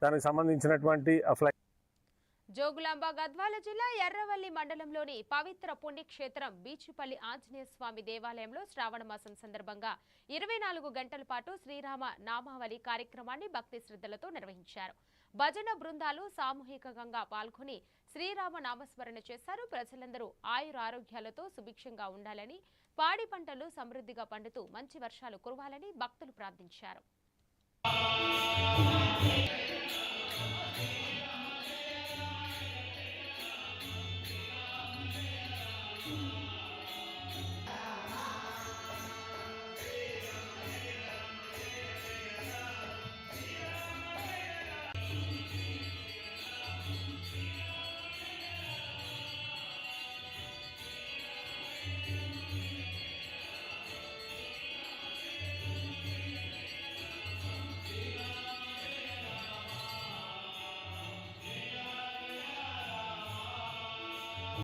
దానికి సంబంధించినటువంటి జోగులాంబ గద్వాల జిల్లా ఎర్రవల్లి మండలంలోని పవిత్ర పుణ్యక్షేత్రం బీచుపల్లి ఆంజనేయ స్వామి దేవాలయంలో శ్రావణ మాసం సందర్భంగా 24 గంటల పాటు శ్రీరామ నామావళి కార్యక్రమాన్ని భక్తి శ్రద్ధలతో నిర్వహించారు. భజన బృందాలు సామూహికంగా పాల్గొని శ్రీరామ నామస్మరణ చేశారు. ప్రజలందరూ ఆయురారోగ్యాలతో సుభిక్షంగా ఉండాలని, పాడి పంటలు సమృద్ధిగా పండుతూ మంచి వర్షాలు కురవాలని భక్తులు ప్రార్థించారు.